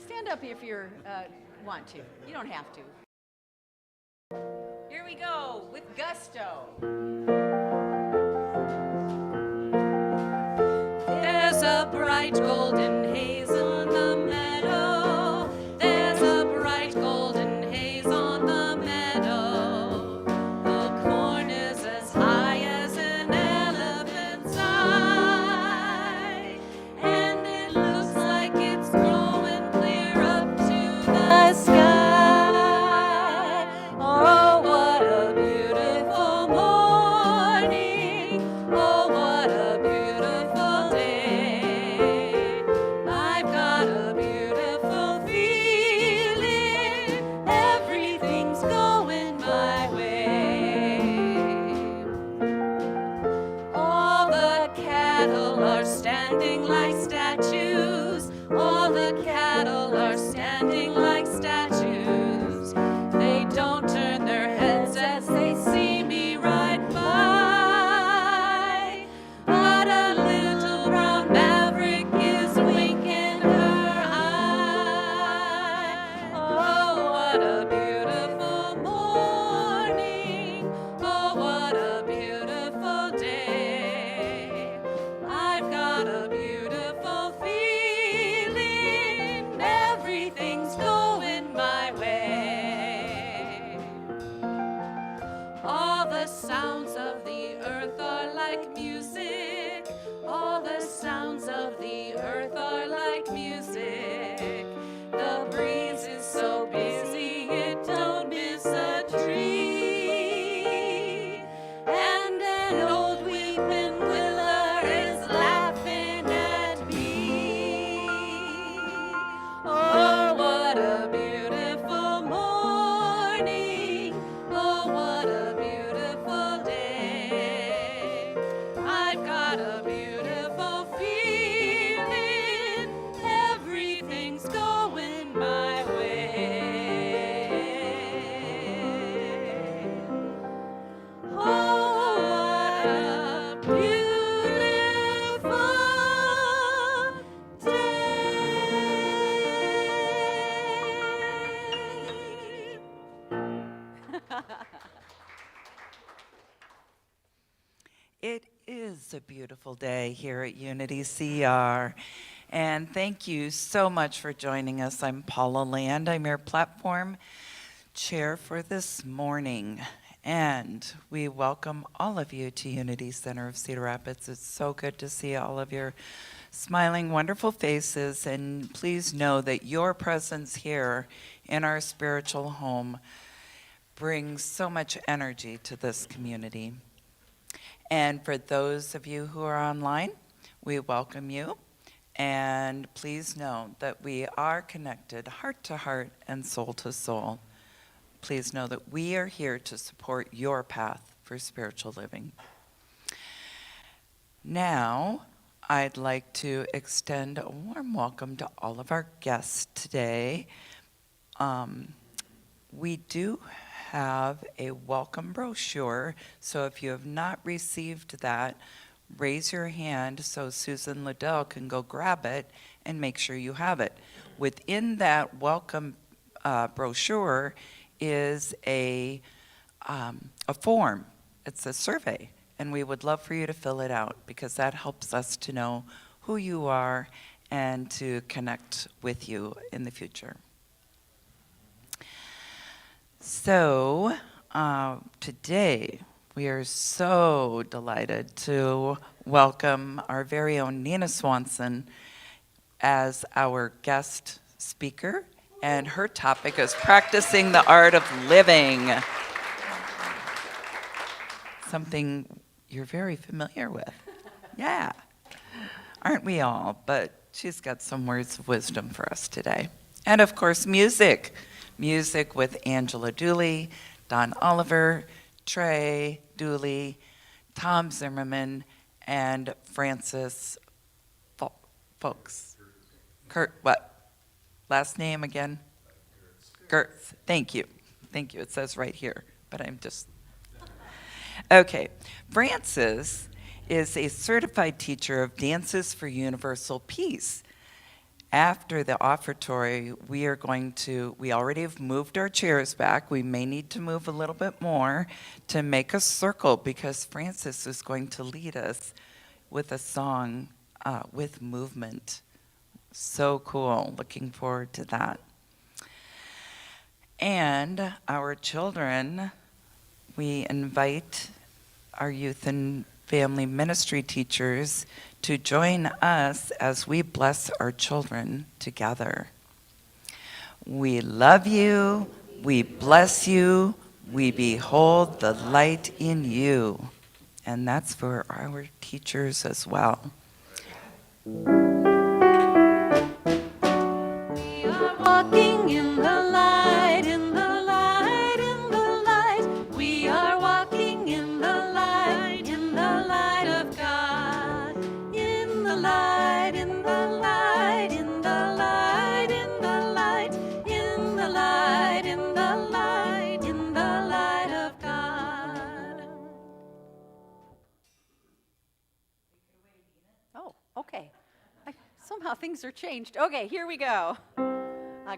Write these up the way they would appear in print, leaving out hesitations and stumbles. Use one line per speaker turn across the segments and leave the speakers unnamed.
Stand up if you want to. You don't have to. Here we go with gusto. There's a bright golden haze on the meadow. There's a bright golden haze on the meadow. The corn is as high as an elephant's eye, and it looks like it's growing clear up to the sky. Oh, what a beautiful morning. Oh, what a beautiful day. I've got a beautiful feeling. Everything's going my way. All the cattle are standing like statues. All the cattle are standing like statues. They don't turn their heads as they see me ride by. But a little brown maverick is winking her eye. Oh, what a beautiful morning. Oh, what a beautiful day. I've got a beautiful feeling. Everything's going my way. All the sounds of the earth are like music. All the sounds of the earth are like music. The breeze is so busy it don't miss a tree. And an old weeping willow is laughing at me. Oh, what a beautiful morning. Oh, what a beautiful day. I've got a beautiful feeling. Everything's going my way. Oh, what a beautiful day.
It is a beautiful day here at Unity CR, and thank you so much for joining us. I'm Paula Land. I'm your platform chair for this morning, and we welcome all of you to Unity Center of Cedar Rapids. It's so good to see all of your smiling, wonderful faces, and please know that your presence here in our spiritual home brings so much energy to this community. And for those of you who are online, we welcome you. And please know that we are connected heart to heart and soul to soul. Please know that we are here to support your path for spiritual living. Now, I'd like to extend a warm welcome to all of our guests today. We do have a welcome brochure, so if you have not received that, raise your hand so Susan Liddell can go grab it and make sure you have it. Within that welcome brochure is a form. It's a survey, and we would love for you to fill it out because that helps us to know who you are and to connect with you in the future. So today we are so delighted to welcome our very own Nina Swanson as our guest speaker, and her topic is practicing the art of living. Something you're very familiar with. Yeah, aren't we all? But she's got some words of wisdom for us today. And of course, music. Music with Angela Dooley, Don Oliver, Trey Dooley, Tom Zimmerman, and Francis Folks. Kurt, what? Last name again? Gertz. Thank you. Thank you. It says right here, but I'm just... Okay. Francis is a certified teacher of dances for universal peace. After the offertory, we already have moved our chairs back. We may need to move a little bit more to make a circle because Francis is going to lead us with a song with movement. So cool. Looking forward to that. And our children, we invite our youth and family ministry teachers to join us as we bless our children together. We love you, we bless you, we behold the light in you. And that's for our teachers as well.
We are walking in the light, in the light, in the light. We are walking in the light of God. In the light, in the light, in the light, in the light, in the light, in the light, in the light of God.
Oh, okay. Somehow things are changed. Okay, here we go.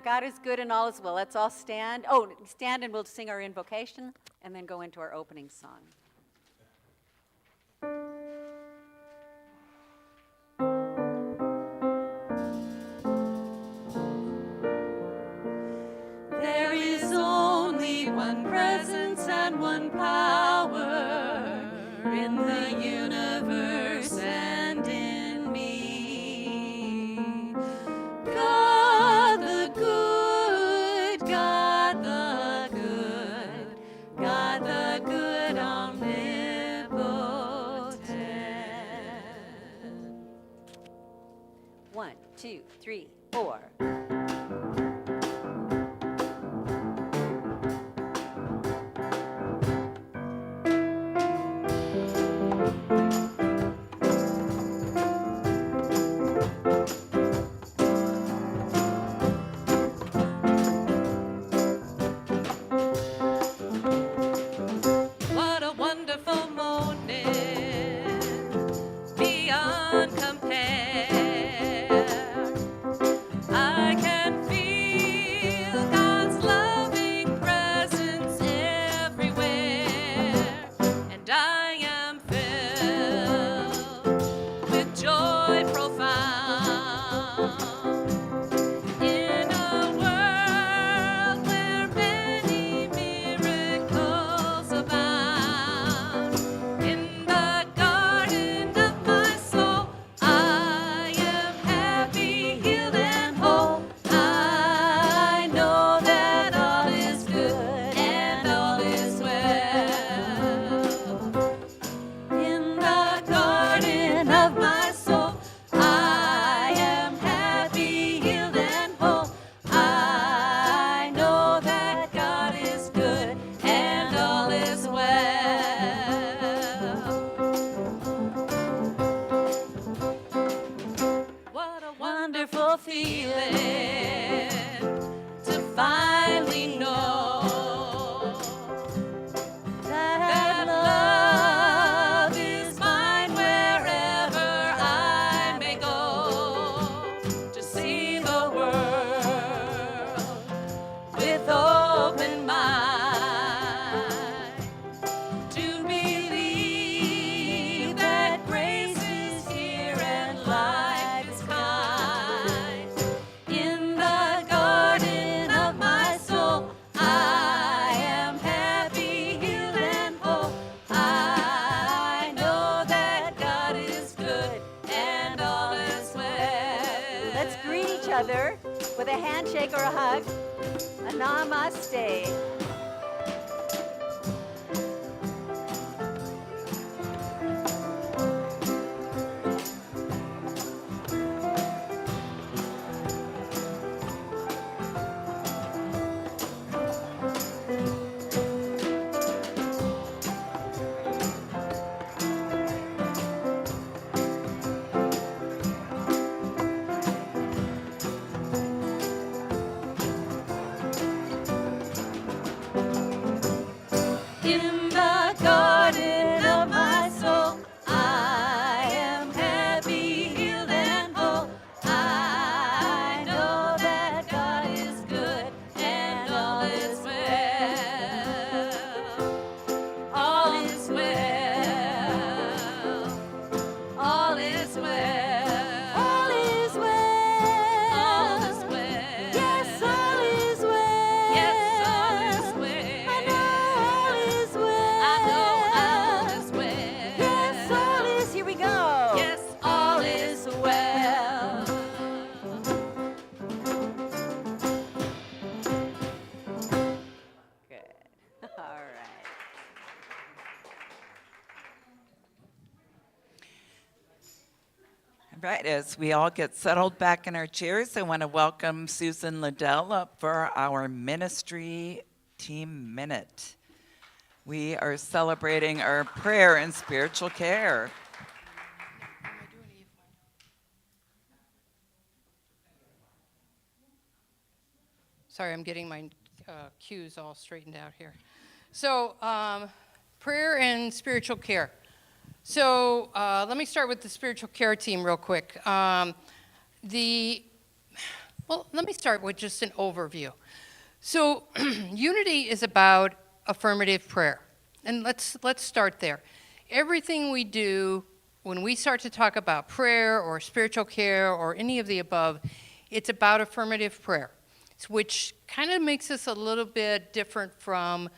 God is good and all is well. Let's all stand. Oh, stand and we'll sing our invocation and then go into our opening song.
There is only one presence and one power in the universe and in me. God the good, God the good, God the good, omnipotent.
1, 2, 3, 4.
What a wonderful morning, beyond compare. I can feel God's loving presence everywhere, and I am filled with joy profound. In a world where many miracles abound, in the garden of my soul, I am happy, healed, and whole. I know that all is good and all is well. In the garden of my soul, I am happy, healed, and whole. I know that God is good and all is well. What a wonderful feeling to finally know that love is mine wherever I may go, to see the world with open mind, to believe that grace is here and life is kind. In the garden of my soul, I am happy, healed, and whole. I know that God is good and all is well.
Let's greet each other with a handshake or a hug. A namaste.
Right, as we all get settled back in our chairs, I want to welcome Susan Liddell up for our ministry team minute. We are celebrating our prayer and spiritual care.
Sorry, I'm getting my cues all straightened out here. So, prayer and spiritual care. So, let me start with the spiritual care team real quick. Well, let me start with just an overview. So, unity is about affirmative prayer. And let's start there. Everything we do when we start to talk about prayer or spiritual care or any of the above, it's about affirmative prayer, which kind of makes us a little bit different from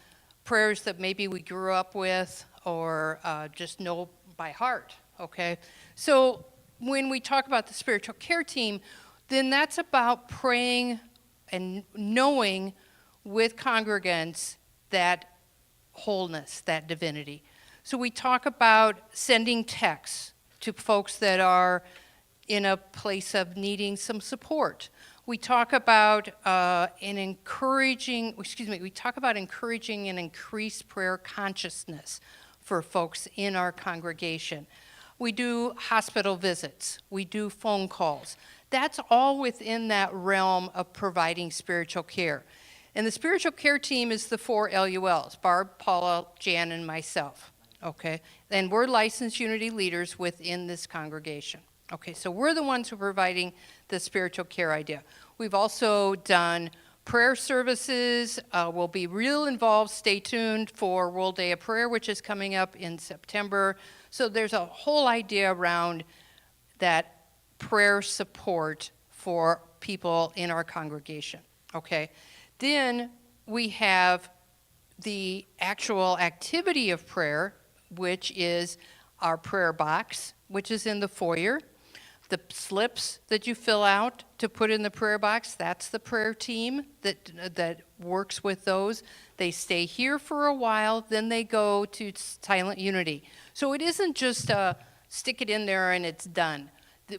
prayers that maybe we grew up with or just know by heart, okay? So when we talk about the spiritual care team, then that's about praying and knowing with congregants that wholeness, that divinity. So we talk about sending texts to folks that are in a place of needing some support. We talk about encouraging an increased prayer consciousness for folks in our congregation. We do hospital visits. We do phone calls. That's all within that realm of providing spiritual care. And the spiritual care team is the 4 LULs, Barb, Paula, Jan, and myself, okay? And we're licensed unity leaders within this congregation. Okay, so we're the ones who are providing the spiritual care idea. We've also done prayer services. We'll be real involved. Stay tuned for World Day of Prayer, which is coming up in September. So there's a whole idea around that prayer support for people in our congregation, okay? Then we have the actual activity of prayer, which is our prayer box, which is in the foyer. The slips that you fill out to put in the prayer box, that's the prayer team that works with those. They stay here for a while, then they go to Silent Unity. So it isn't just stick it in there and it's done.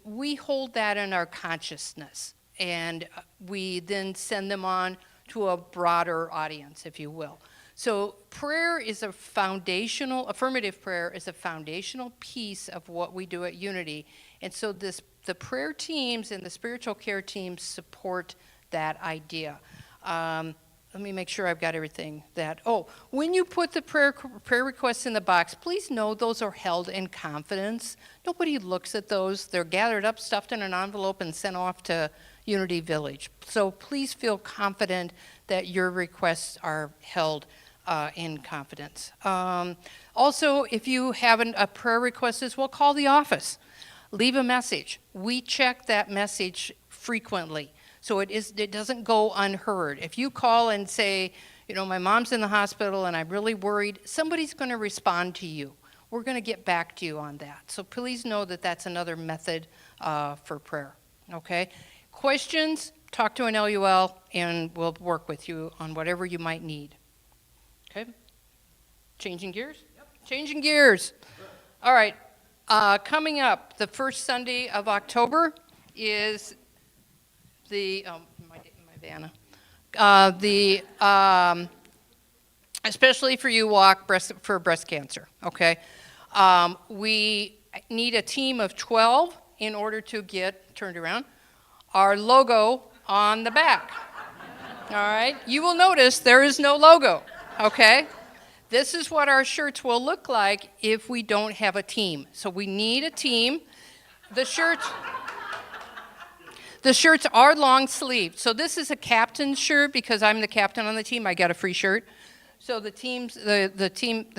We hold that in our consciousness, and we then send them on to a broader audience, if you will. So prayer is affirmative prayer is a foundational piece of what we do at Unity. And so the prayer teams and the spiritual care teams support that idea. Let me make sure I've got everything when you put the prayer requests in the box, please know those are held in confidence. Nobody looks at those. They're gathered up, stuffed in an envelope, and sent off to Unity Village. So please feel confident that your requests are held in confidence. Also, if you have a prayer request as well, call the office. Leave a message. We check that message frequently, so it doesn't go unheard. If you call and say, my mom's in the hospital and I'm really worried, somebody's going to respond to you. We're going to get back to you on that. So please know that that's another method for prayer, okay? Questions, talk to an LUL, and we'll work with you on whatever you might need. Okay? Changing gears? Yep. Changing gears. All right. Coming up, the first Sunday of October is especially for you, Walk for Breast Cancer, okay? We need a team of 12 in order to get, turned around, our logo on the back. All right? You will notice there is no logo, okay? This is what our shirts will look like if we don't have a team. So we need a team. The shirts are long sleeved. So this is a captain's shirt because I'm the captain on the team. I got a free shirt. So the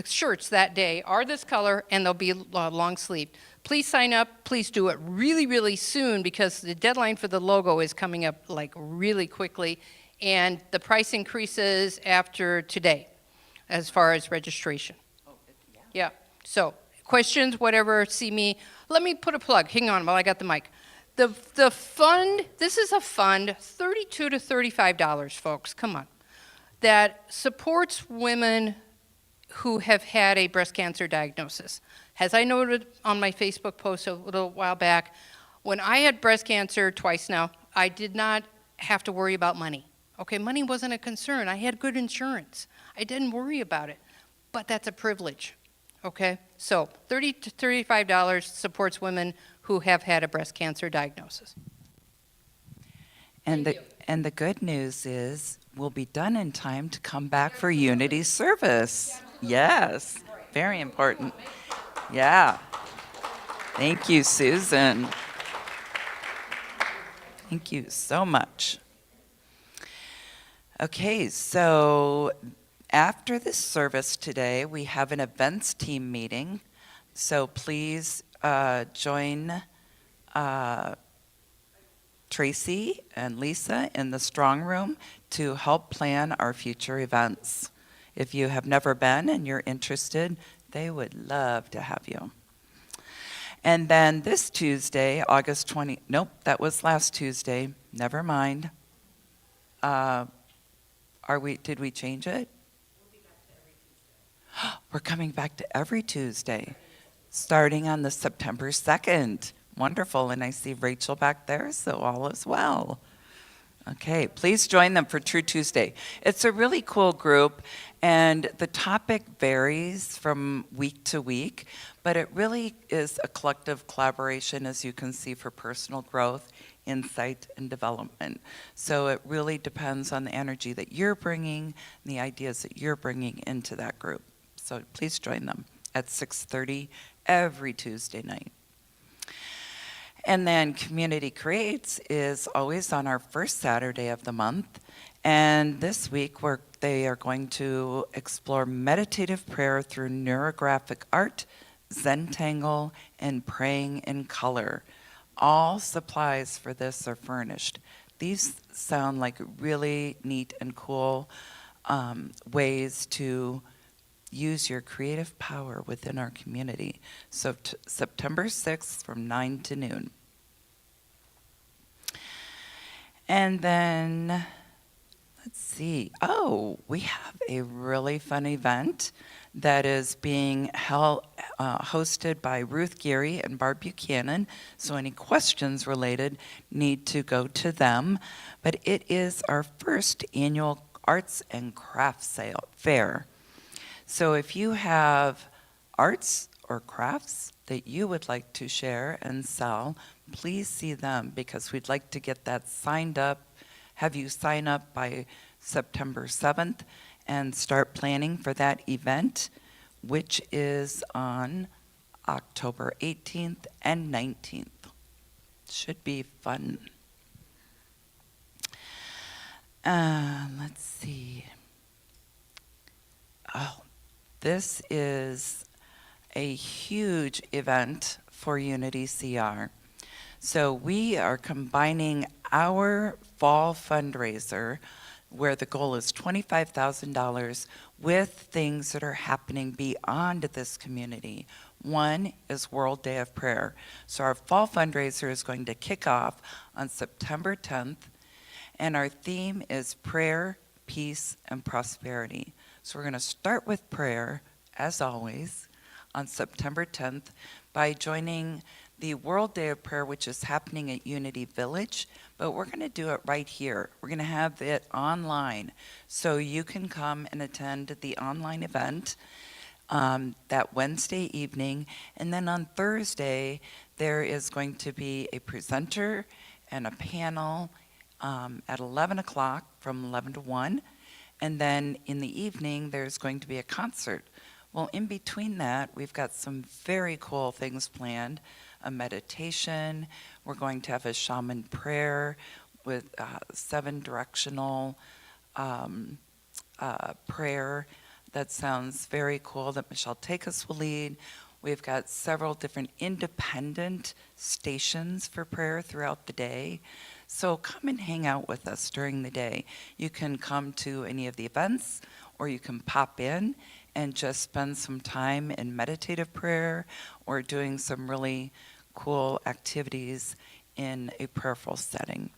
shirts that day are this color, and they'll be long sleeved. Please sign up. Please do it really, really soon because the deadline for the logo is coming up like really quickly, and the price increases after today as far as registration. Yeah. So questions, whatever, see me. Let me put a plug. Hang on while I got the mic. The fund, this is a fund, $32 to $35, folks, come on, that supports women who have had a breast cancer diagnosis. As I noted on my Facebook post a little while back, When I had breast cancer twice now, I did not have to worry about money. Okay, money wasn't a concern. I had good insurance. I didn't worry about it. But that's a privilege. Okay? So $30 to $35 supports women who have had a breast cancer diagnosis.
And
Thank
the good news is we'll be done in time to come back for Unity service. Yes, very important. Yeah. Thank you, Susan. Thank you so much. Okay, so after this service today, we have an events team meeting. So please join Tracy and Lisa in the strong room to help plan our future events. If you have never been and you're interested, they would love to have you. And then this Tuesday, August 20, nope, that was last Tuesday, never mind. Did we change it? We're coming back to every Tuesday, starting on the September 2nd. Wonderful, and I see Rachel back there, so all is well. Okay, please join them for True Tuesday. It's a really cool group, and the topic varies from week to week, but it really is a collective collaboration, as you can see, for personal growth, insight, and development. So it really depends on the energy that you're bringing and the ideas that you're bringing into that group. So please join them at 6:30 every Tuesday night. And then Community Creates is always on our first Saturday of the month. And this week they are going to explore meditative prayer through neurographic art, Zentangle, and praying in color. All supplies for this are furnished. These sound like really neat and cool ways to use your creative power within our community. So September 6th from 9 to noon. And then, let's see. Oh, we have a really fun event that is being hosted by Ruth Geary and Barb Buchanan. So any questions related need to go to them. But it is our first annual arts and crafts fair. So if you have arts or crafts that you would like to share and sell, please see them, because we'd like to get that signed up, have you sign up by September 7th and start planning for that event, which is on October 18th and 19th. Should be fun. Let's see. Oh, this is a huge event for Unity CR. So we are combining our fall fundraiser, where the goal is $25,000, with things that are happening beyond this community. One is World Day of Prayer. So our fall fundraiser is going to kick off on September 10th, and our theme is prayer, peace, and prosperity. So we're going to start with prayer, as always, on September 10th by joining the World Day of Prayer, which is happening at Unity Village, but we're going to do it right here. We're going to have it online, so you can come and attend the online event that Wednesday evening. And then on Thursday, there is going to be a presenter and a panel at 11 o'clock from 11 to 1. And then in the evening, there's going to be a concert. Well, in between that, we've got some very cool things planned. A meditation. We're going to have a shaman prayer with 7 directional prayer. That sounds very cool, that Michelle Takis will lead. We've got several different independent stations for prayer throughout the day. So come and hang out with us during the day. You can come to any of the events, or you can pop in and just spend some time in meditative prayer or doing some really cool activities in a prayerful setting.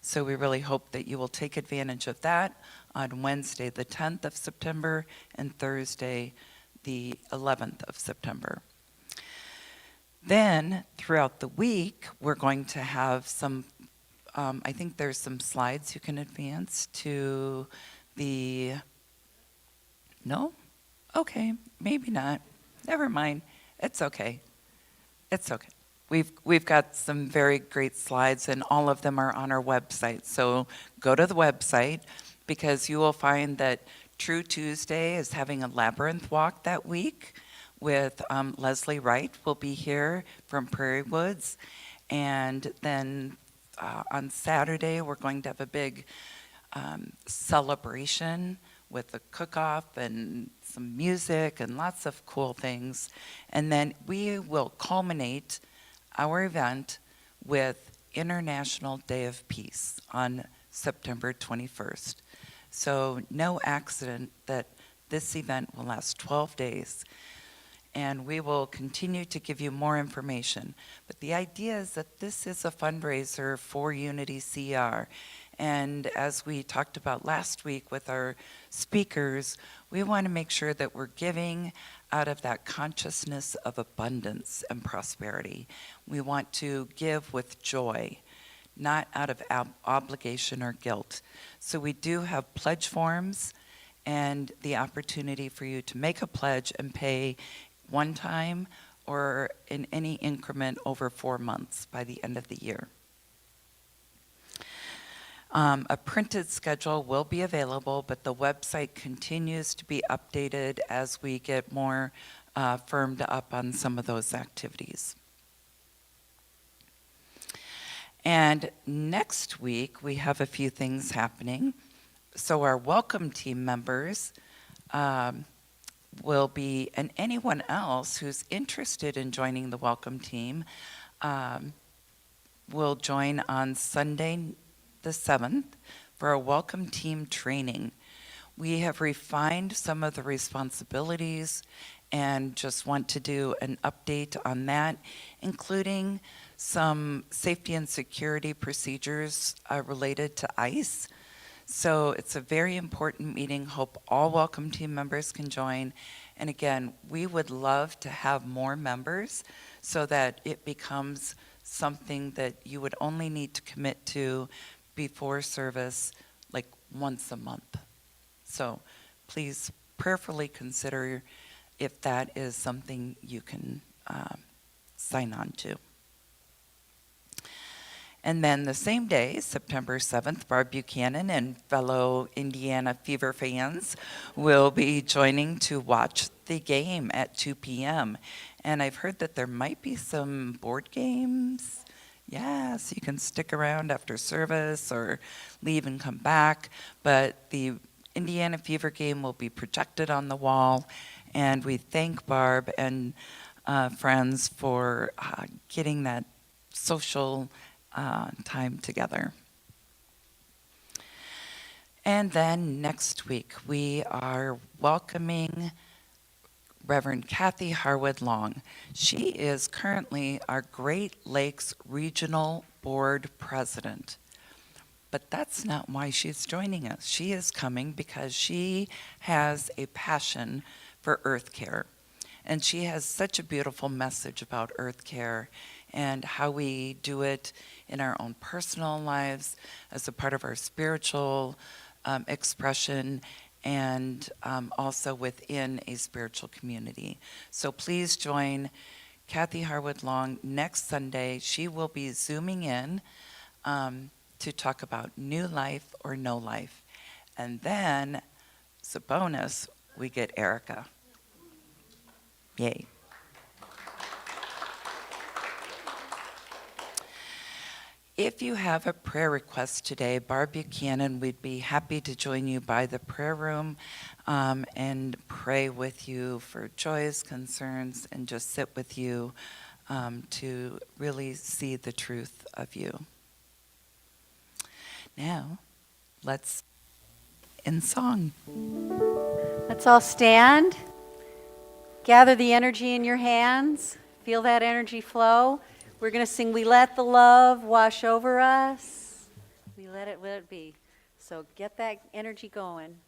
So we really hope that you will take advantage of that on Wednesday, the 10th of September, and Thursday, the 11th of September. Then, throughout the week, we're going to have some, I think there's some slides you can advance to the, no? Okay, maybe not. Never mind. It's okay. It's okay. We've got some very great slides, and all of them are on our website. So go to the website, because you will find that True Tuesday is having a labyrinth walk that week with Leslie Wright will be here from Prairie Woods. And then on Saturday, we're going to have a big celebration with a cook-off and some music and lots of cool things. And then we will culminate our event with International Day of Peace on September 21st. So no accident that this event will last 12 days. And we will continue to give you more information. But the idea is that this is a fundraiser for Unity CR. And as we talked about last week with our speakers, we want to make sure that we're giving out of that consciousness of abundance and prosperity. We want to give with joy, not out of obligation or guilt. So we do have pledge forms and the opportunity for you to make a pledge and pay one time or in any increment over 4 months by the end of the year. A printed schedule will be available, but the website continues to be updated as we get more firmed up on some of those activities. And next week, we have a few things happening. So our welcome team members will be, and anyone else who's interested in joining the welcome team will join on Sunday the 7th for a welcome team training. We have refined some of the responsibilities and just want to do an update on that, including some safety and security procedures related to ICE. So it's a very important meeting. Hope all welcome team members can join. And again, we would love to have more members so that it becomes something that you would only need to commit to before service like once a month. So please prayerfully consider if that is something you can sign on to. And then the same day, September 7th, Barb Buchanan and fellow Indiana Fever fans will be joining to watch the game at 2 p.m. And I've heard that there might be some board games. Yeah, so you can stick around after service or leave and come back. But the Indiana Fever game will be projected on the wall. And we thank Barb and friends for getting that social time together. And then next week, we are welcoming Reverend Kathy Harwood Long. She is currently our Great Lakes Regional Board President. But that's not why she's joining us. She is coming because she has a passion for earth care. And she has such a beautiful message about earth care and how we do it in our own personal lives as a part of our spiritual expression and also within a spiritual community. So please join Kathy Harwood Long next Sunday. She will be Zooming in to talk about new life or no life. And then, as a bonus, we get Erica. Yay. If you have a prayer request today, Barb Buchanan, we'd be happy to join you by the prayer room and pray with you for joys, concerns, and just sit with you to really see the truth of you. Now, let's in song.
Let's all stand. Gather the energy in your hands. Feel that energy flow. We're going to sing, "We Let the Love Wash Over Us." We let it be. So get that energy going.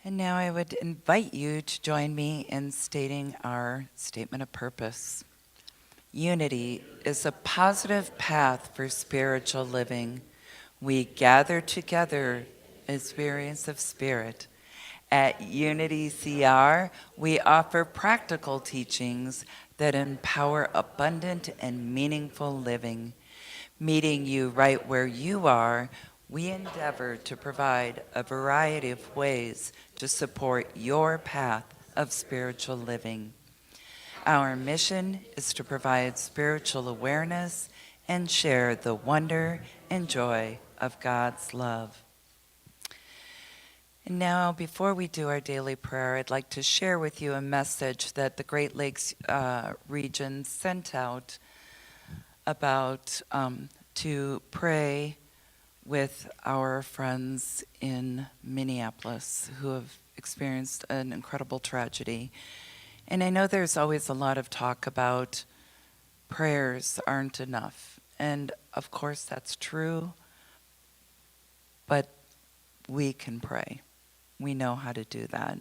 And now I would invite you to join me in stating our statement of purpose. Unity is a positive path for spiritual living. We gather together experience of spirit. At Unity CR, we offer practical teachings that empower abundant and meaningful living. Meeting you right where you are, we endeavor to provide a variety of ways to support your path of spiritual living. Our mission is to provide spiritual awareness and share the wonder and joy of God's love. And now, before we do our daily prayer, I'd like to share with you a message that the Great Lakes region sent out about to pray with our friends in Minneapolis who have experienced an incredible tragedy. And I know there's always a lot of talk about prayers aren't enough. And of course that's true, but we can pray. We know how to do that.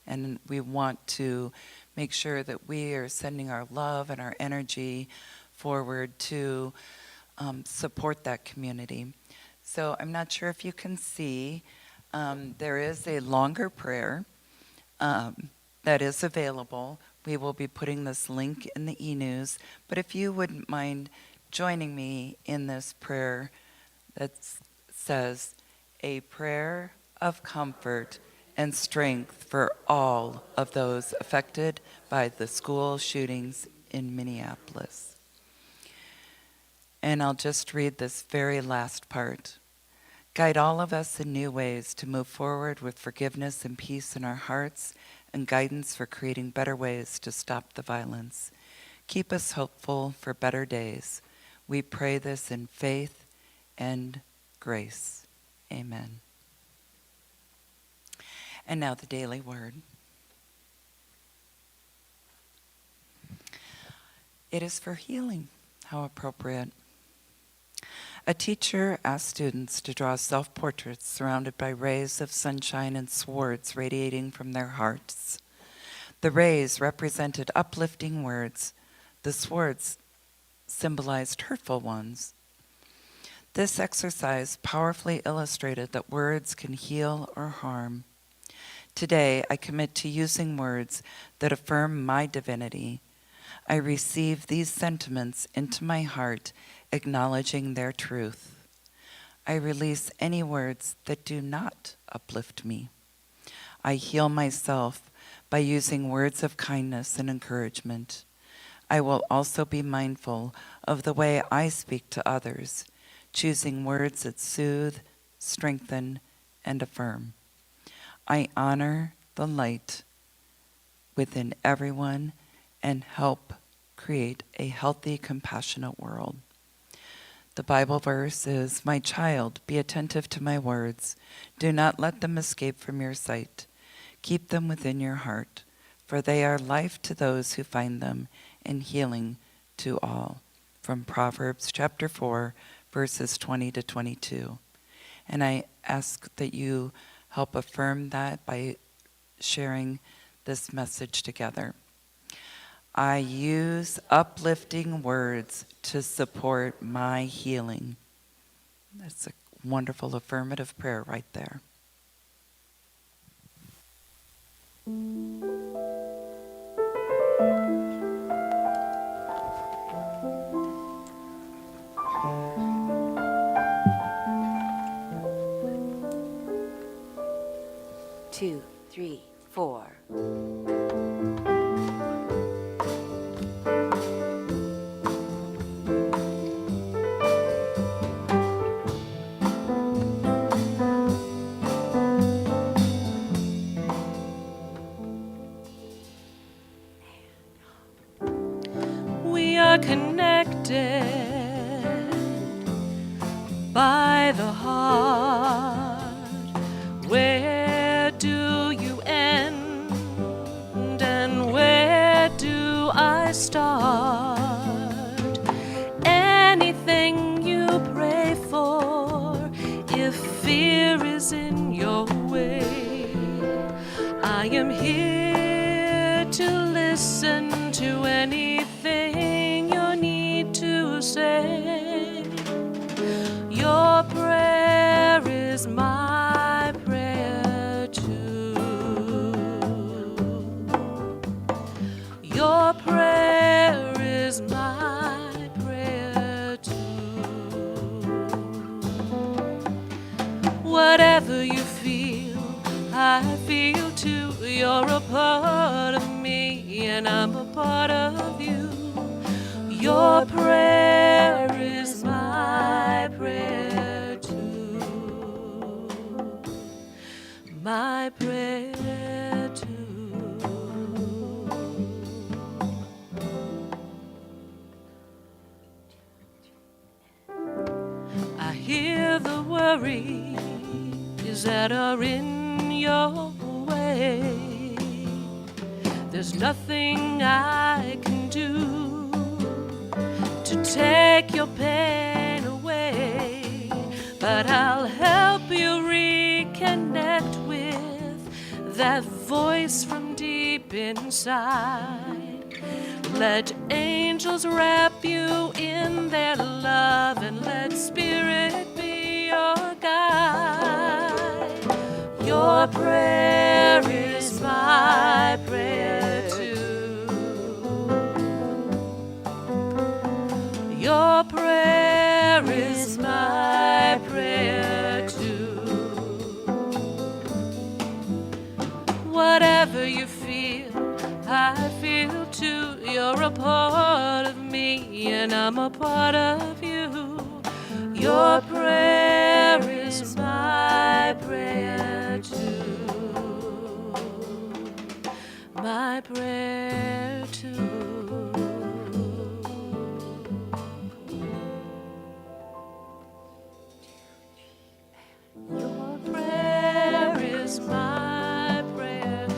And we want to make sure that we are sending our love and our energy forward to support that community. So I'm not sure if you can see, there is a longer prayer that is available. We will be putting this link in the e-news, but if you wouldn't mind joining me in this prayer that says, a prayer of comfort and strength for all of those affected by the school shootings in Minneapolis. And I'll just read this very last part. Guide all of us in new ways to move forward with forgiveness and peace in our hearts and guidance for creating better ways to stop the violence. Keep us hopeful for better days. We pray this in faith and grace. Amen. And now the daily word. It is for healing. How appropriate. A teacher asked students to draw self-portraits surrounded by rays of sunshine and swords radiating from their hearts. The rays represented uplifting words. The swords symbolized hurtful ones. This exercise powerfully illustrated that words can heal or harm. Today, I commit to using words that affirm my divinity. I receive these sentiments into my heart, acknowledging their truth. I release any words that do not uplift me. I heal myself by using words of kindness and encouragement. I will also be mindful of the way I speak to others, choosing words that soothe, strengthen, and affirm. I honor the light within everyone and help create a healthy, compassionate world. The Bible verse is, "My child, be attentive to my words. Do not let them escape from your sight. Keep them within your heart, for they are life to those who find them and healing to all." From Proverbs chapter 4, verses 20 to 22. And I ask that you help affirm that by sharing this message together. I use uplifting words to support my healing. That's a wonderful affirmative prayer right there.
Two, three, four.
We are connected by the heart. Where do you end and where do I start? Anything you pray for, if fear is in your way, I feel too. You're a part of me, and I'm a part of you. Your prayer is my prayer too. My prayer too. I hear the worries that are in your way. There's nothing I can do to take your pain away, but I'll help you reconnect with that voice from deep inside. Let angels wrap you in their love, and let spirit be your guide. Your prayer is my prayer too. Your prayer is my prayer too. Whatever you feel, I feel too. You're a part of me, and I'm a part of you. Your prayer is my prayer too. My prayer too. Your prayer is my prayer.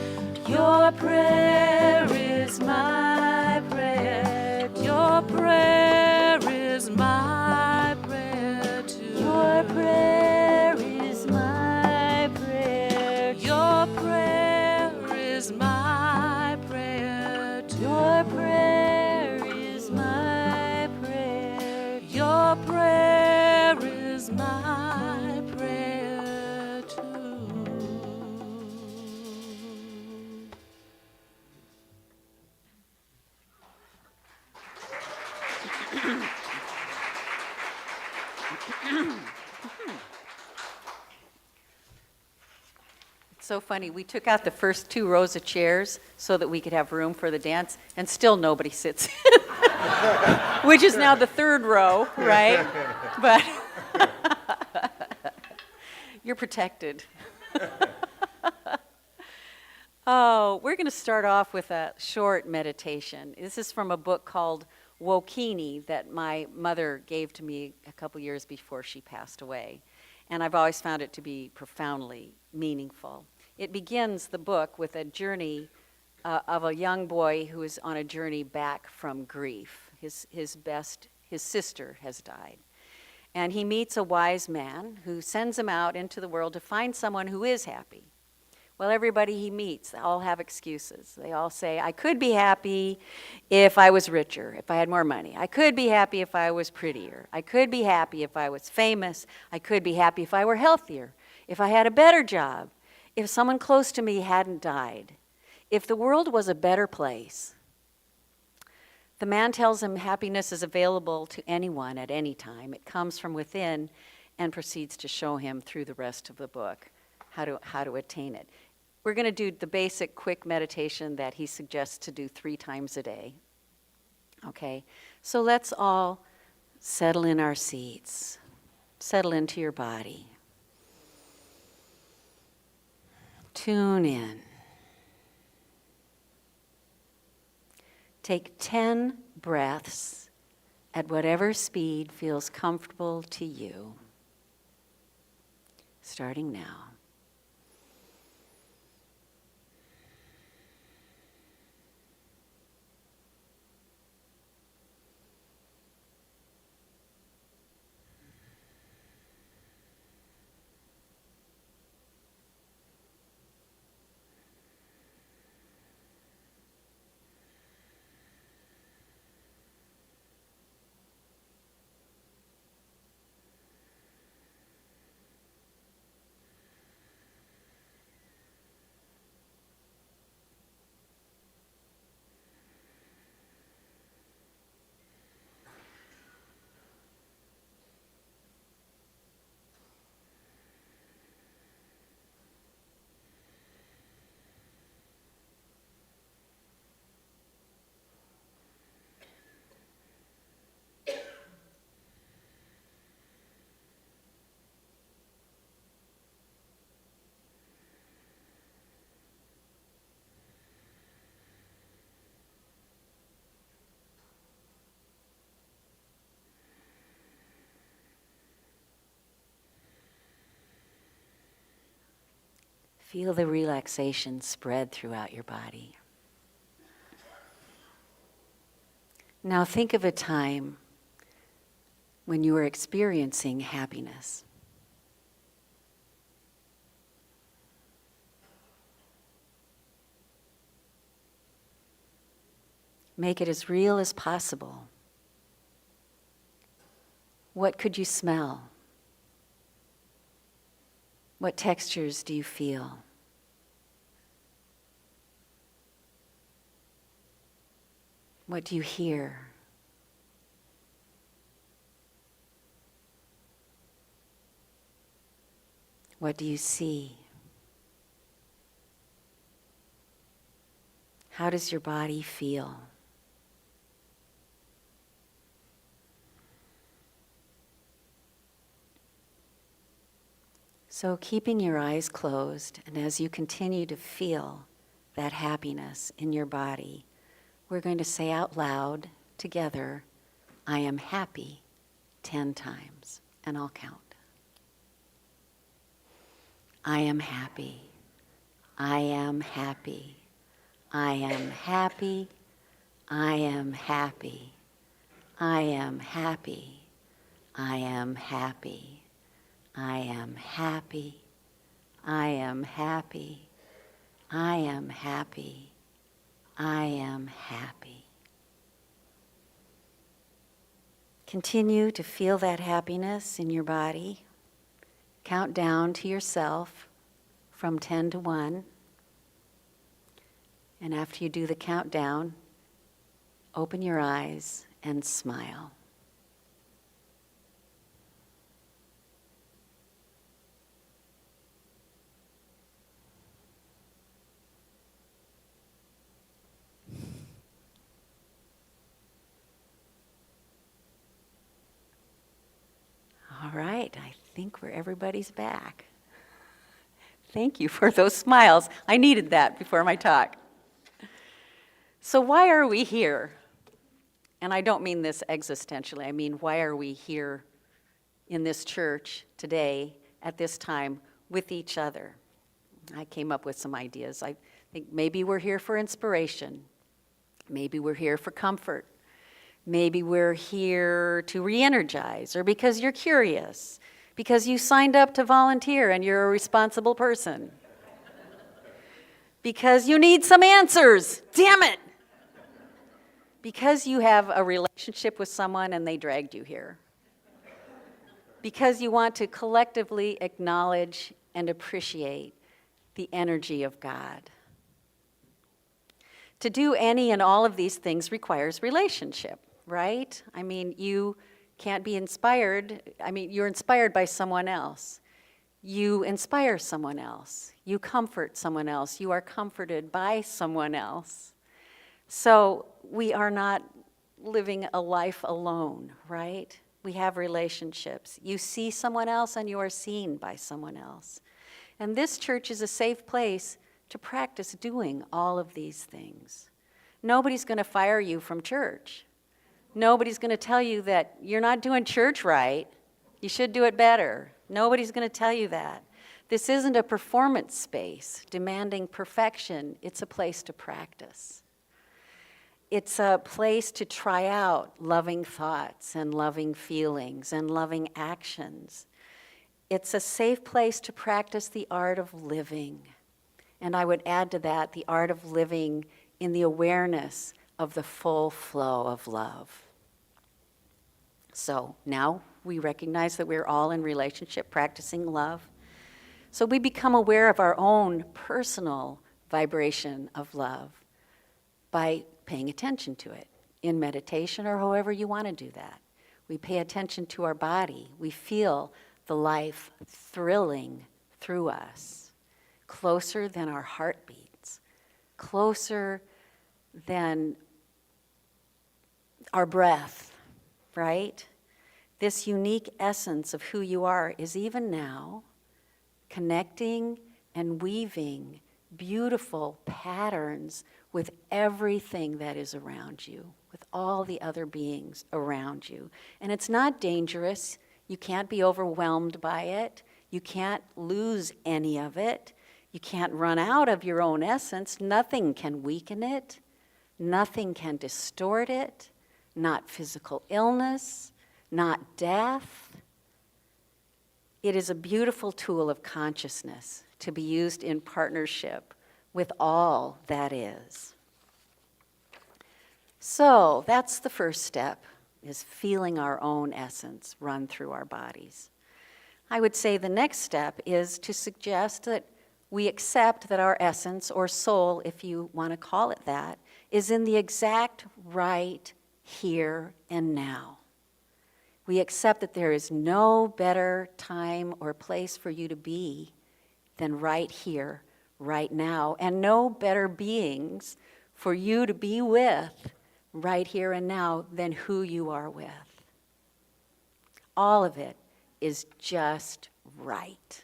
Your prayer is my prayer. Your prayer is my prayer too. Your prayer is my prayer. Your prayer is my prayer too. Your prayer is my prayer. Your prayer is my prayer too.
It's so funny. We took out the first 2 rows of chairs so that we could have room for the dance, and still nobody sits in, which is now the 3rd row, right? But you're protected. Oh, we're going to start off with a short meditation. This is from a book called Wokini that my mother gave to me a couple years before she passed away. And I've always found it to be profoundly meaningful. It begins the book with a journey of a young boy who is on a journey back from grief. His sister has died. And he meets a wise man who sends him out into the world to find someone who is happy. Well, everybody he meets, they all have excuses. They all say, I could be happy if I was richer, if I had more money. I could be happy if I was prettier. I could be happy if I was famous. I could be happy if I were healthier, if I had a better job, if someone close to me hadn't died, if the world was a better place. The man tells him happiness is available to anyone at any time. It comes from within, and proceeds to show him through the rest of the book how to attain it. We're going to do the basic quick meditation that he suggests to do 3 times a day. Okay, so let's all settle in our seats. Settle into your body. Tune in. Take 10 breaths at whatever speed feels comfortable to you. Starting now. Feel the relaxation spread throughout your body. Now think of a time when you were experiencing happiness. Make it as real as possible. What could you smell? What textures do you feel? What do you hear? What do you see? How does your body feel? So keeping your eyes closed, and as you continue to feel that happiness in your body, we're going to say out loud together, I am happy, 10 times, and I'll count. I am happy. I am happy. I am happy. I am happy. I am happy. I am happy. I am happy. I am happy. I am happy. I am happy. Continue to feel that happiness in your body. Count down to yourself from 10 to 1. And after you do the countdown, open your eyes and smile. All right, I think everybody's back. Thank you for those smiles. I needed that before my talk. So why are we here? And I don't mean this existentially. I mean, why are we here in this church today at this time with each other? I came up with some ideas. I think maybe we're here for inspiration. Maybe we're here for comfort. Maybe we're here to re-energize, or because you're curious, because you signed up to volunteer and you're a responsible person. Because you need some answers, damn it! Because you have a relationship with someone and they dragged you here. Because you want to collectively acknowledge and appreciate the energy of God. To do any and all of these things requires relationship, right? I mean, you can't be inspired. I mean, you're inspired by someone else. You inspire someone else. You comfort someone else. You are comforted by someone else. So we are not living a life alone, right? We have relationships. You see someone else and you are seen by someone else. And this church is a safe place to practice doing all of these things. Nobody's going to fire you from church. Nobody's going to tell you that you're not doing church right. You should do it better. Nobody's going to tell you that. This isn't a performance space demanding perfection. It's a place to practice. It's a place to try out loving thoughts and loving feelings and loving actions. It's a safe place to practice the art of living. And I would add to that the art of living in the awareness of the full flow of love. So now we recognize that we're all in relationship practicing love. So we become aware of our own personal vibration of love by paying attention to it in meditation or however you want to do that. We pay attention to our body. We feel the life thrilling through us, closer than our heartbeats, closer than our breath, right? This unique essence of who you are is even now connecting and weaving beautiful patterns with everything that is around you, with all the other beings around you. And it's not dangerous. You can't be overwhelmed by it. You can't lose any of it. You can't run out of your own essence. Nothing can weaken it. Nothing can distort it. Not physical illness, not death. It is a beautiful tool of consciousness to be used in partnership with all that is. So that's the first step, is feeling our own essence run through our bodies. I would say the next step is to suggest that we accept that our essence, or soul, if you want to call it that, is in the exact right here and now. We accept that there is no better time or place for you to be than right here, right now, and no better beings for you to be with right here and now than who you are with. All of it is just right.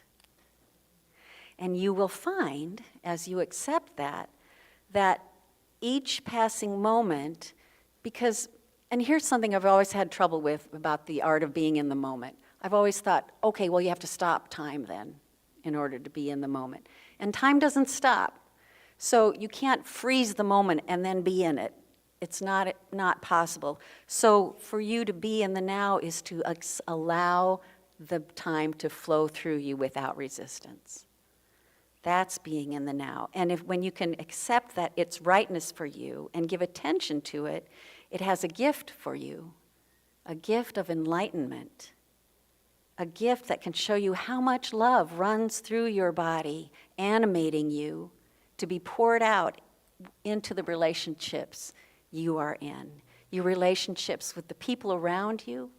And you will find, as you accept that each passing moment, and here's something I've always had trouble with about the art of being in the moment. I've always thought, okay, well, you have to stop time then in order to be in the moment. And time doesn't stop. So you can't freeze the moment and then be in it. It's not possible. So for you to be in the now is to allow the time to flow through you without resistance. That's being in the now. And when you can accept that it's rightness for you and give attention to it, it has a gift for you, a gift of enlightenment, a gift that can show you how much love runs through your body, animating you to be poured out into the relationships you are in. Your relationships with the people around you,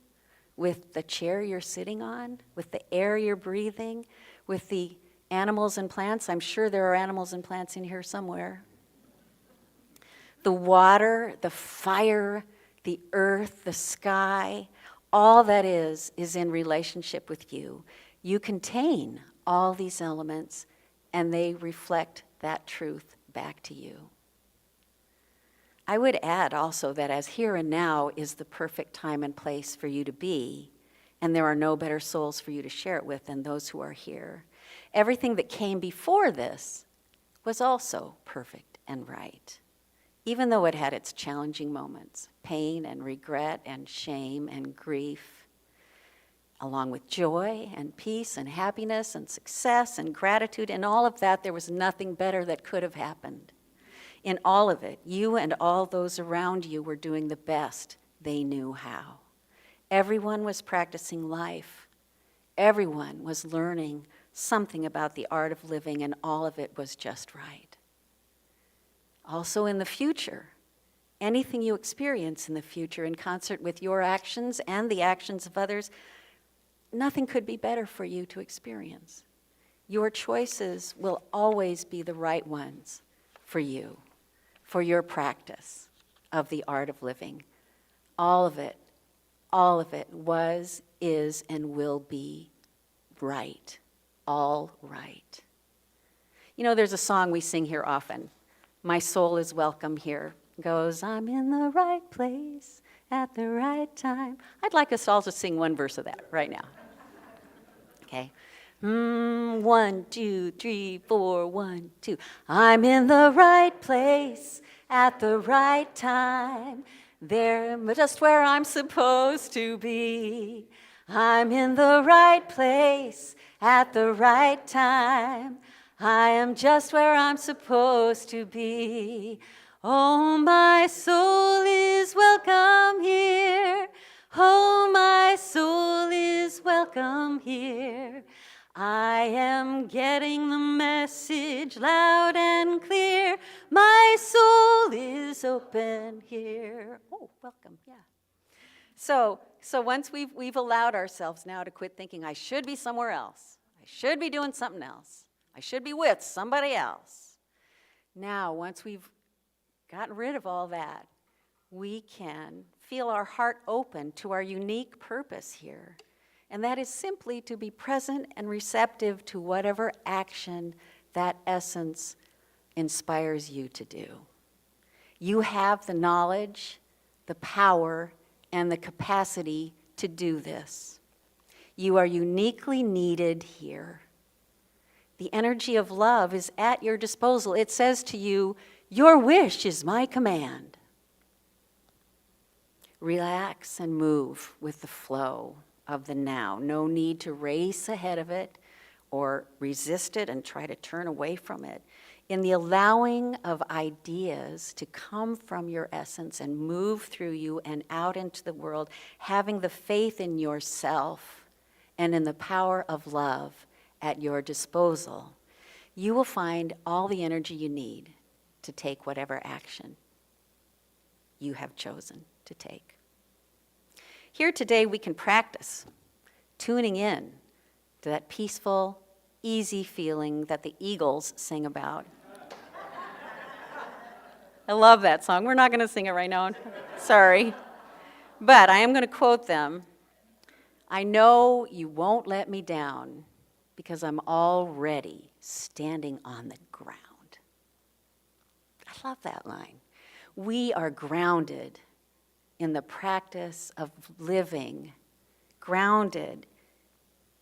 with the chair you're sitting on, with the air you're breathing, with the animals and plants. I'm sure there are animals and plants in here somewhere. The water, the fire, the earth, the sky, all that is in relationship with you. You contain all these elements, and they reflect that truth back to you. I would add also that as here and now is the perfect time and place for you to be, and there are no better souls for you to share it with than those who are here. Everything that came before this was also perfect and right, even though it had its challenging moments, pain and regret and shame and grief, along with joy and peace and happiness and success and gratitude. And all of that, there was nothing better that could have happened. In all of it, you and all those around you were doing the best they knew how. Everyone was practicing life. Everyone was learning something about the art of living, and all of it was just right. Also in the future, anything you experience in the future in concert with your actions and the actions of others, nothing could be better for you to experience. Your choices will always be the right ones for you, for your practice of the art of living. All of it was, is, and will be right. All right. You know, there's a song we sing here often. My soul is welcome here. It goes, I'm in the right place at the right time. I'd like us all to sing one verse of that right now. Okay. 1, 2, 3, 4, 1, 2. I'm in the right place at the right time. There, just where I'm supposed to be. I'm in the right place at the right time. I am just where I'm supposed to be. Oh, my soul is welcome here. Oh, my soul is welcome here. I am getting the message loud and clear. My soul is open here. Oh, welcome, yeah. So once we've allowed ourselves now to quit thinking, I should be somewhere else. I should be doing something else. I should be with somebody else. Now, once we've gotten rid of all that, we can feel our heart open to our unique purpose here. And that is simply to be present and receptive to whatever action that essence inspires you to do. You have the knowledge, the power, and the capacity to do this. You are uniquely needed here. The energy of love is at your disposal. It says to you, your wish is my command. Relax and move with the flow of the now. No need to race ahead of it or resist it and try to turn away from it. In the allowing of ideas to come from your essence and move through you and out into the world, having the faith in yourself and in the power of love at your disposal, you will find all the energy you need to take whatever action you have chosen to take. Here today we can practice tuning in to that peaceful, easy feeling that the Eagles sing about. I love that song. We're not going to sing it right now. Sorry. But I am going to quote them. I know you won't let me down because I'm already standing on the ground. I love that line. We are grounded in the practice of living, grounded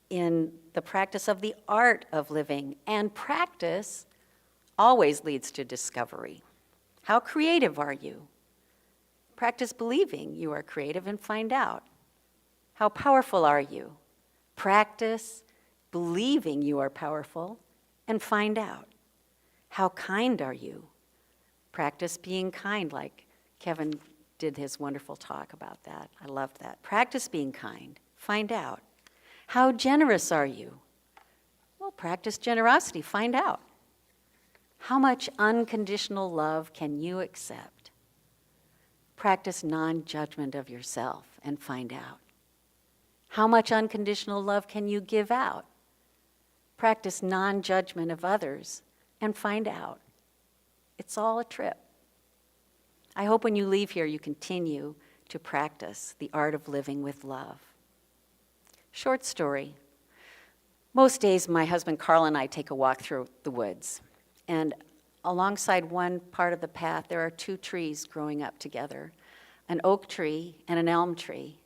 in the practice of the art of living, and practice always leads to discovery. How creative are you? Practice believing you are creative and find out. How powerful are you? Practice believing you are powerful and find out. How kind are you? Practice being kind, like Kevin did his wonderful talk about that. I loved that. Practice being kind, find out. How generous are you? Well, practice generosity, find out. How much unconditional love can you accept? Practice non-judgment of yourself and find out. How much unconditional love can you give out? Practice non-judgment of others and find out. It's all a trip. I hope when you leave here you continue to practice the art of living with love. Short story. Most days my husband Carl and I take a walk through the woods. And alongside one part of the path, there are two trees growing up together, an oak tree and an elm tree.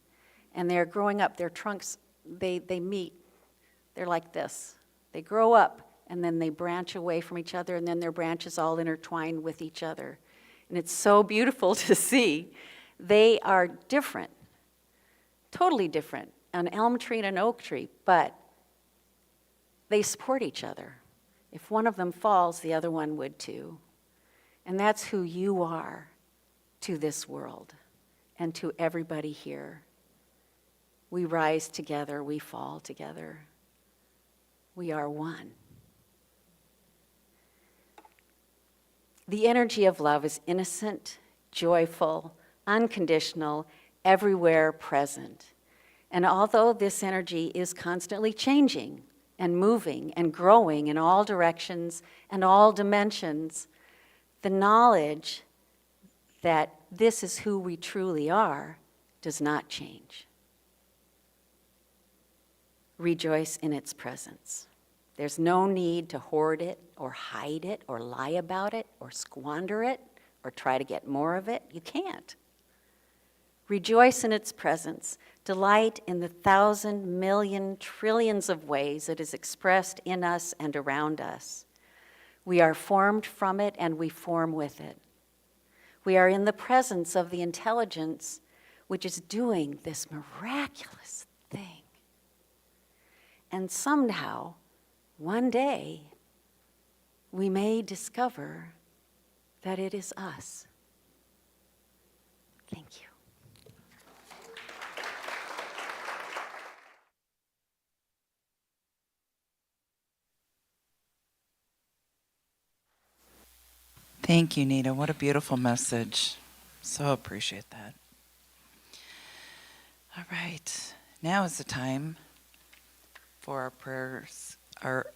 And they're growing up, their trunks, they meet. They're like this. They grow up, and then they branch away from each other, and then their branches all intertwine with each other. And it's so beautiful to see. They are different, totally different, an elm tree and an oak tree, but they support each other. If one of them falls, the other one would too. And that's who you are to this world and to everybody here. We rise together, we fall together. We are one. The energy of love is innocent, joyful, unconditional, everywhere present. And although this energy is constantly changing and moving and growing in all directions and all dimensions, the knowledge that this is who we truly are does not change. Rejoice in its presence. There's no need to hoard it or hide it or lie about it or squander it or try to get more of it. You can't. Rejoice in its presence. Delight in the 1,000 million trillions of ways it is expressed in us and around us. We are formed from it and we form with it. We are in the presence of the intelligence which is doing this miraculous thing. And somehow, one day, we may discover that it is us. Thank you.
Thank you, Nita. What a beautiful message. So appreciate that. All right. Now is the time for our prayers, our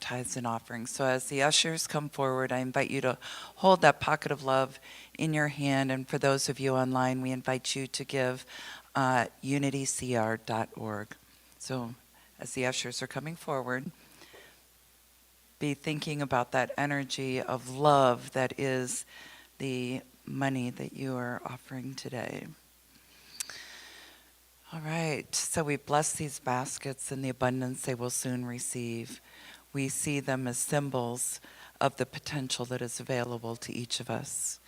tithes and offerings. So as the ushers come forward, I invite you to hold that pocket of love in your hand. And for those of you online, we invite you to give unitycr.org. So as the ushers are coming forward, be thinking about that energy of love that is the money that you are offering today. All right, so we bless these baskets and the abundance they will soon receive. We see them as symbols of the potential that is available to each of us.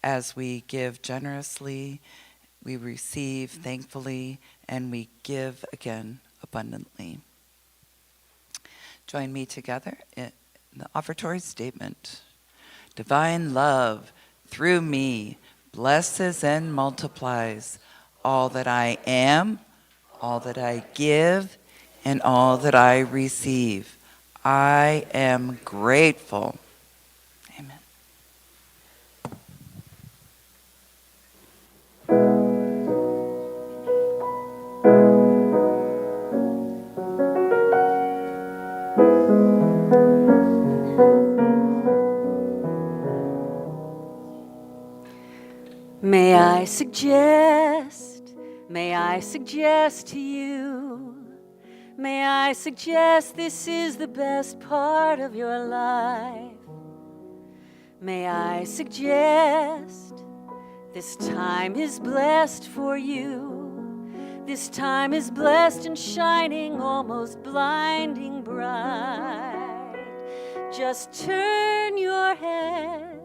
As we give generously, we receive thankfully, and we give again abundantly. Join me together in the offertory statement. Divine love, through me, blesses and multiplies all that I am, all that I give, and all that I receive. I am grateful. Amen.
May I suggest to you, may I suggest this is the best part of your life. May I suggest this time is blessed for you. This time is blessed and shining, almost blinding bright. Just turn your head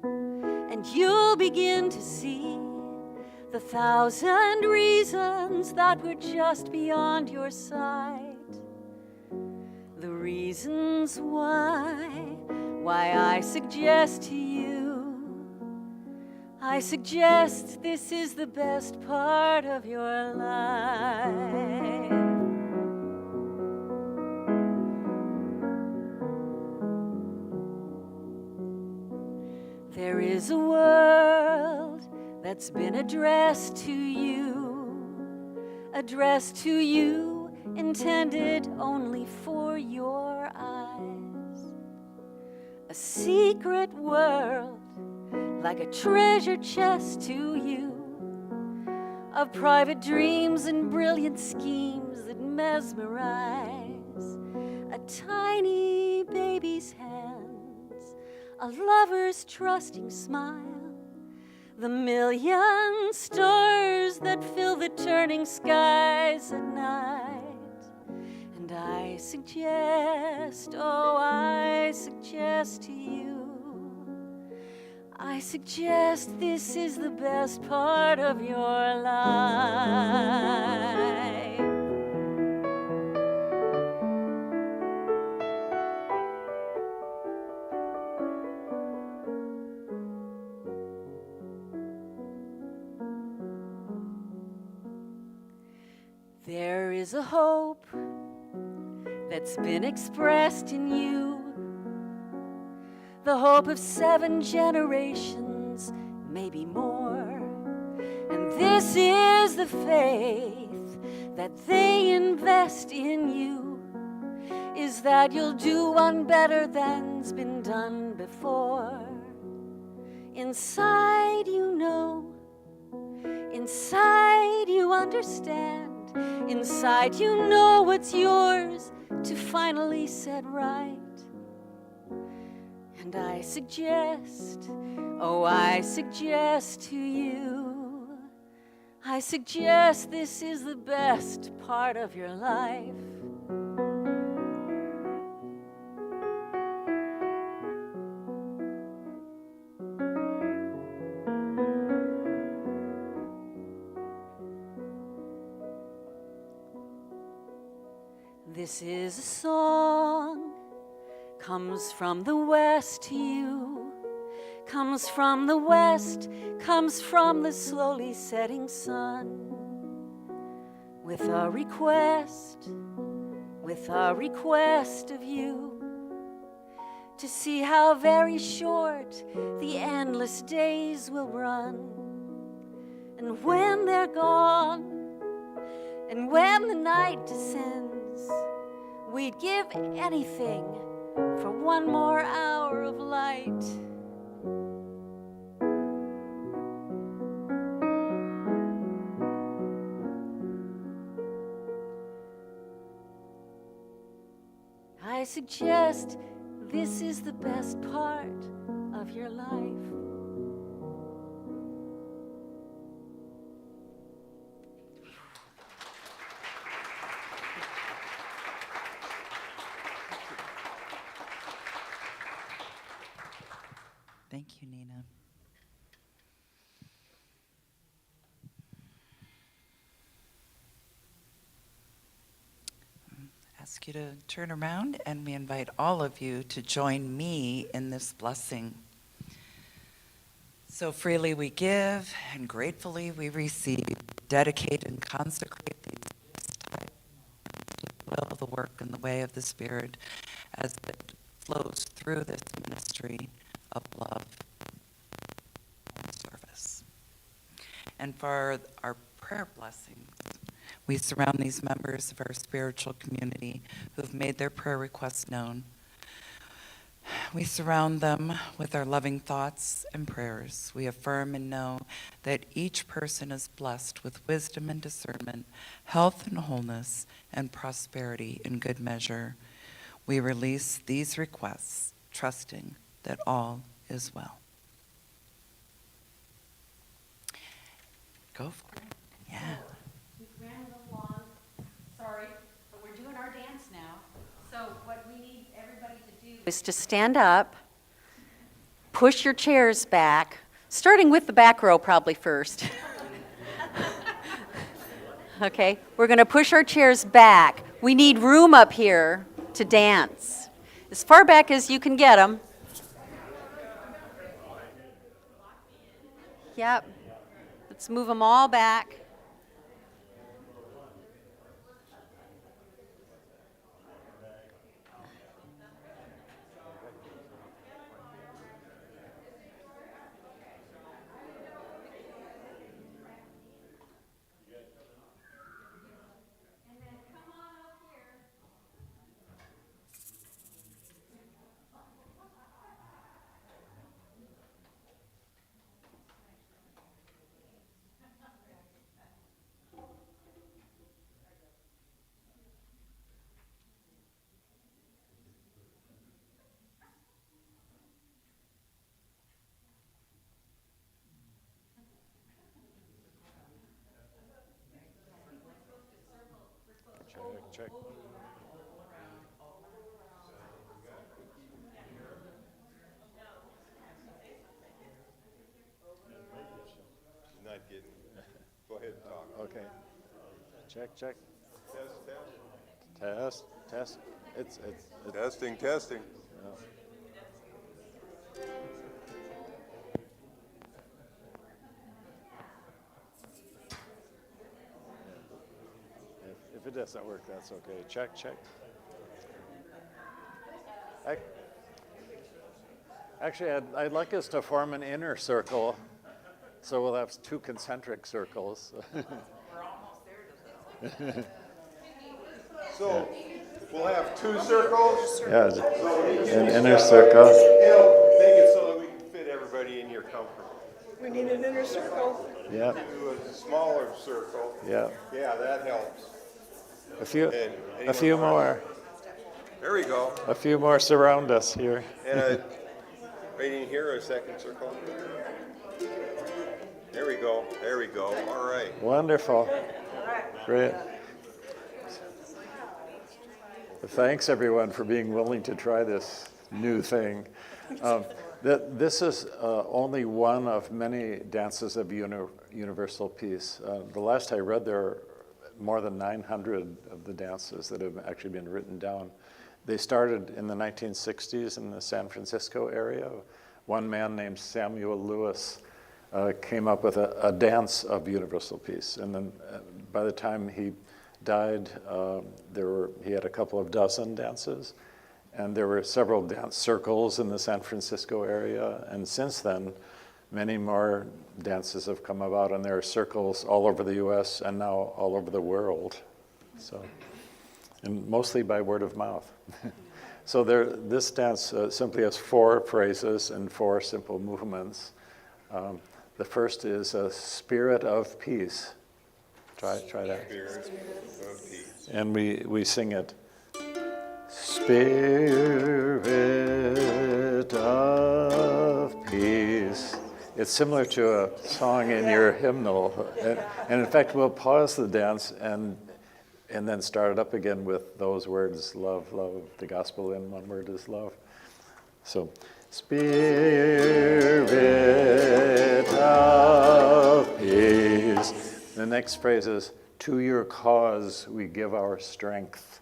and you'll begin to see the 1,000 reasons that were just beyond your sight. The reasons why I suggest to you, I suggest this is the best part of your life. There is a world that's been addressed to you, intended only for your eyes. A secret world, like a treasure chest to you, of private dreams and brilliant schemes that mesmerize. A tiny baby's hands, a lover's trusting smile, the million stars that fill the turning skies at night. And I suggest, oh, I suggest to you, I suggest this is the best part of your life. There is a hope that's been expressed in you, the hope of 7 generations, maybe more. And this is the faith that they invest in you, is that you'll do one better than's been done before. Inside you know, inside you understand, inside you know what's yours to finally set right. And I suggest, oh, I suggest to you, I suggest this is the best part of your life. This is a song, comes from the west to you, comes from the west, comes from the slowly setting sun. With a request of you, to see how very short the endless days will run. And when they're gone, and when the night descends, we'd give anything for one more hour of light. I suggest this is the best part of your life.
ask you to turn around, and we invite all of you to join me in this blessing. So freely we give, and gratefully we receive, dedicate and consecrate these time to will the work and the way of the Spirit as it flows through this ministry of love and service. And for our prayer blessings, we surround these members of our spiritual community who have made their prayer requests known. We surround them with our loving thoughts and prayers. We affirm and know that each person is blessed with wisdom and discernment, health and wholeness, and prosperity in good measure. We release these requests, trusting that all is well. Go for it. Yeah.
We ran a little long, sorry, but we're doing our dance now. So what we need everybody to do is to stand up, push your chairs back, starting with the back row probably first. Okay, we're going to push our chairs back. We need room up here to dance. As far back as you can get them. Yep. Let's move them all back.
Check.
She's not getting. Go ahead and talk.
Okay. Check.
Test.
Test. It's
Testing.
If it doesn't work, that's okay. Check. Actually, I'd like us to form an inner circle, so we'll have 2 concentric circles.
We're almost there to this.
So we'll have 2 circles.
Yeah, an inner circle.
Make it so that we can fit everybody in here comfortably.
We need an inner circle.
Yeah,
Do a smaller circle.
yeah.
Yeah, that helps.
A few
anyone
more.
There we go.
A few more surround us here.
And right in here, a second circle. There we go. All right.
Wonderful. Great. Thanks, everyone, for being willing to try this new thing. This is only one of many dances of universal peace. The last I read, there are more than 900 of the dances that have actually been written down. They started in the 1960s in the San Francisco area. One man named Samuel Lewis came up with a dance of universal peace. And then by the time he died, he had a couple of dozen dances. And there were several dance circles in the San Francisco area. And since then, many more dances have come about, and there are circles all over the US and now all over the world. So, and mostly by word of mouth. So this dance simply has 4 phrases and 4 simple movements. The first is a spirit of peace. Try that.
Spirit of peace.
And we sing it. Spirit of peace. It's similar to a song in your hymnal. And in fact, we'll pause the dance and then start it up again with those words, love, the gospel in one word is love. So, Spirit of peace. The next phrase is, to your cause we give our strength.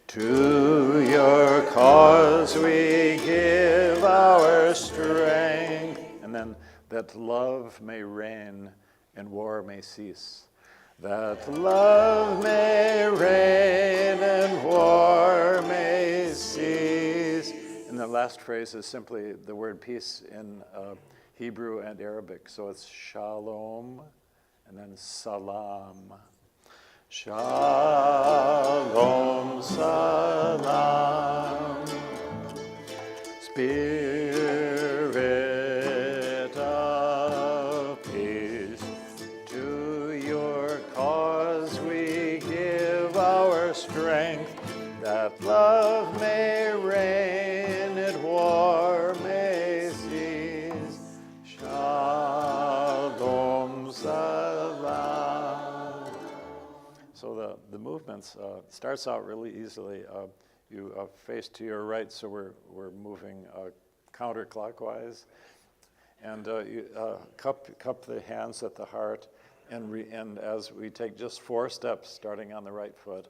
To your cause we give our strength. And then that love may reign and war may cease. That love may reign and war may cease. And the last phrase is simply the word peace in Hebrew and Arabic. So it's shalom and then salam. Shalom, salam. Spirit of peace, to your cause we give our strength, that love may reign and war may cease. Shalom, salam. So the movements starts out really easily. You face to your right, so we're moving counterclockwise, and you cup the hands at the heart, and as we take just 4 steps, starting on the right foot,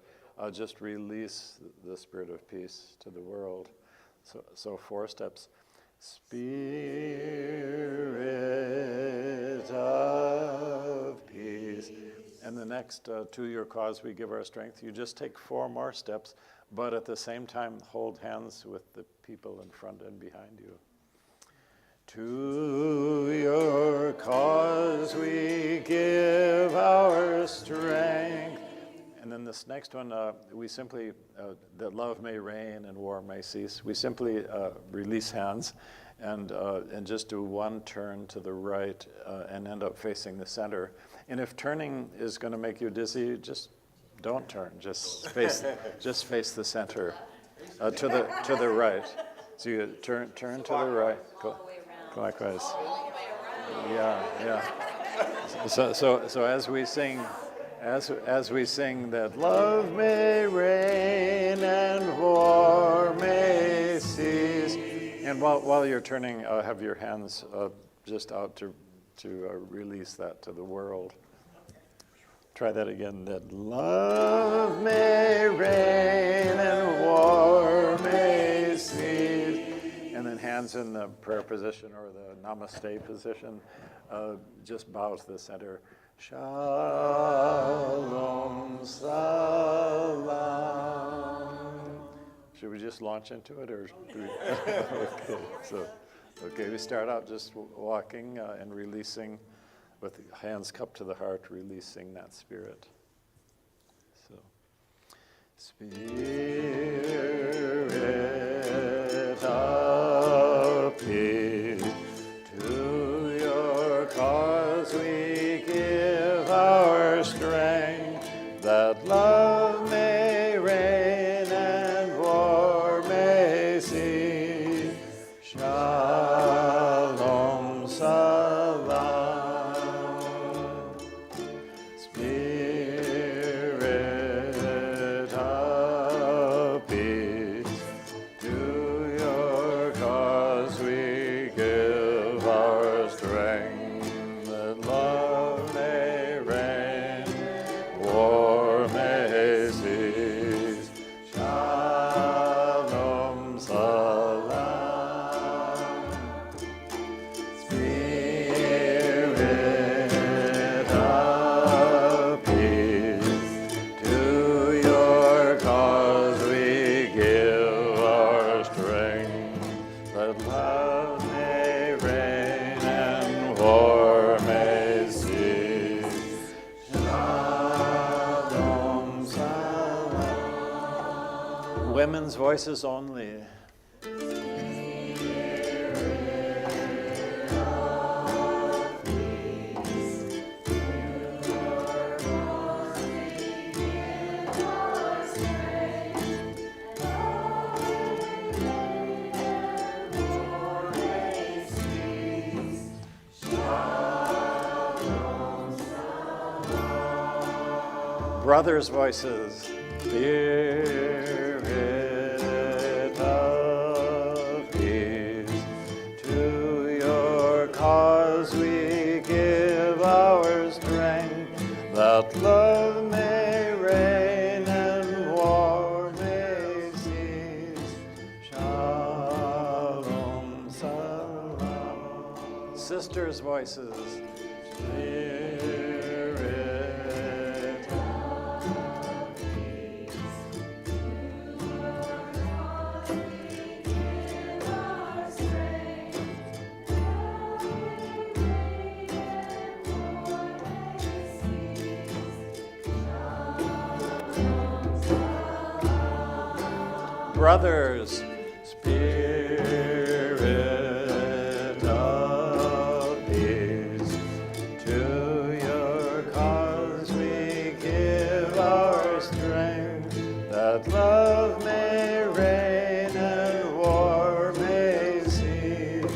just release the spirit of peace to the world. So 4 steps. Spirit of peace. And the next, to your cause we give our strength. You just take 4 more steps, but at the same time hold hands with the people in front and behind you. To your cause we give our strength. And then this next one, we simply, that love may reign and war may cease. We simply release hands and just do 1 turn to the right and end up facing the center. And if turning is going to make you dizzy, just don't turn. Just face the center to the right. So you turn to the right, clockwise. Yeah. So as we sing that love may reign and war may cease, and while you're turning, have your hands just out to release that to the world. Try that again. That love may reign and war may cease. And then hands in the prayer position or the namaste position. Just bow to the center. Shalom, salam. Should we just launch into it, or do we? Okay, we start out just walking and releasing, with hands cupped to the heart, releasing that spirit. So, Spirit of peace, to your cause we give our strength, that love may reign and war may cease. Shalom, salam. Spirit of peace, to your cause we give our strength, that love may reign, war may cease. Shalom, salam. Spirit of peace, to your cause we give our strength, that love may reign and war may cease. Shalom, salam. Women's voices only. Brothers' voices. Spirit of peace, to your cause we give our strength, that love may reign and war may brothers' voices. Spirit of peace, to your cause we give our strength. Brothers, Spirit of peace, to your cause we give our strength, that love may reign and war may cease.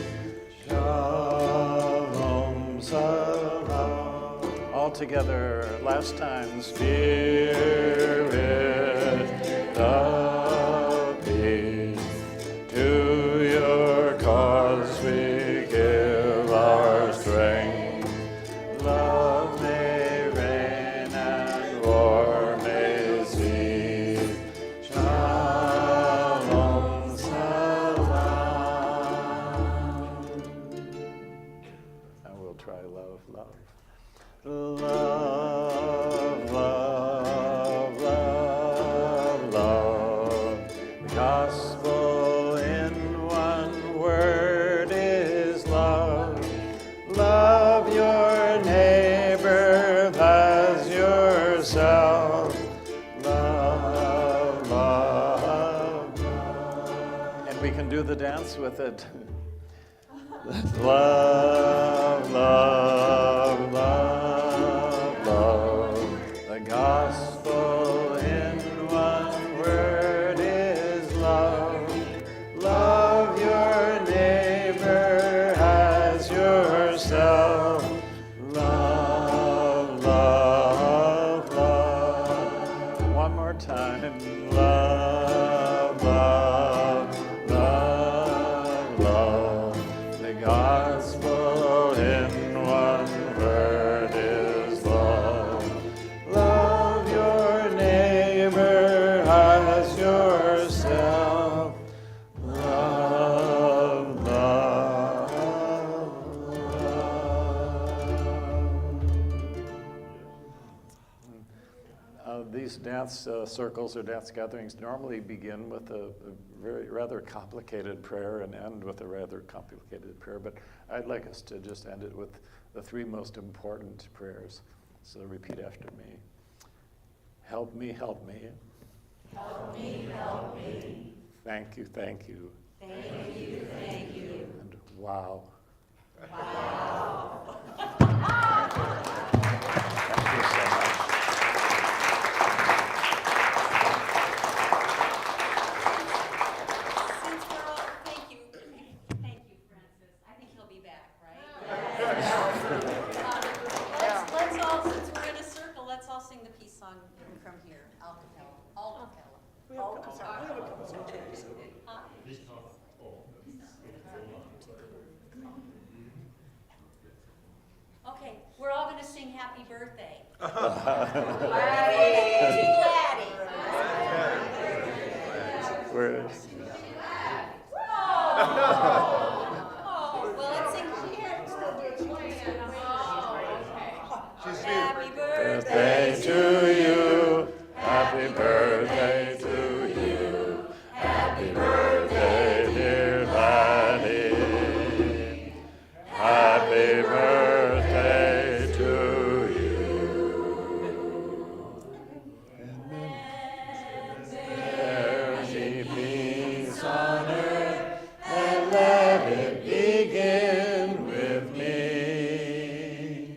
Shalom, salam. All together, last time, Spirit of peace, to your cause we give our strength. Love may reign and war may cease. Shalom, salam. And we'll try love, love. Love, love, love, love. The gospel in one word is love. Love your neighbor as yourself. Love, love, love. And we can do the dance with it. Love, love, love, love. The gospel in one word is love. Love your neighbor as yourself. Love, love, love. One more time. Love, love, love, love. The gospel in one word is love. Love your neighbor as yourself. Love, love, love. These dance circles or dance gatherings normally begin with a rather complicated prayer and end with a rather complicated prayer, but I'd like us to just end it with the three most important prayers. So repeat after me. Help me, help me.
Help me, help me.
Thank you, thank you.
Thank you, thank you.
And wow.
Wow.
Thank you so much.
Since we're all, thank you, Francis. I think he'll be back, right? Let's all, since we're in a circle, let's all sing the peace song from here, a cappella, all cappella.
We have a couple songs.
Huh? Okay, we're all gonna sing happy birthday. Too Laddie.
We're-
Oh, well, let's sing here. Happy birthday
Birthday to you. Happy birthday to you. Happy birthday, dear Laddie. Happy birthday to you. There be peace on earth, and let it begin with me.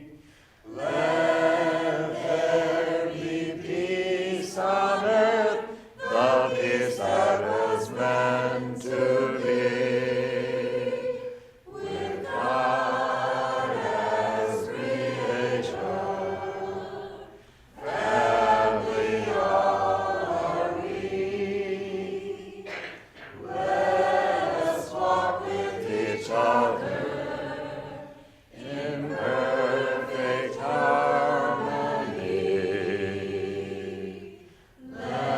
Let there be peace on earth, the peace that is meant to be. With God as creation, family all are we. Let us walk with each other in perfect harmony. Let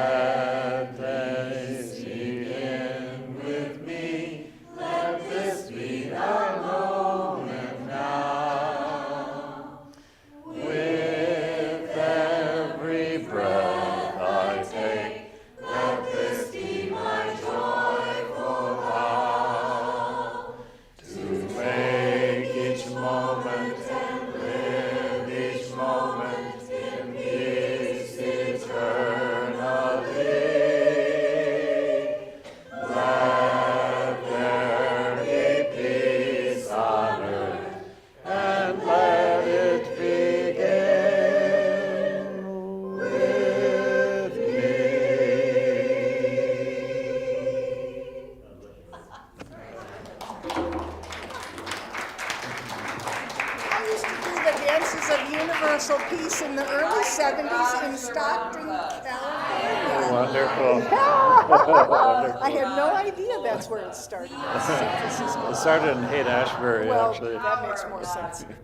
70s in Stockton, California.
Wonderful.
I had no idea that's where it started. San Francisco.
It started in Haight-Ashbury,
Well,
actually.
that makes more sense.
Texas.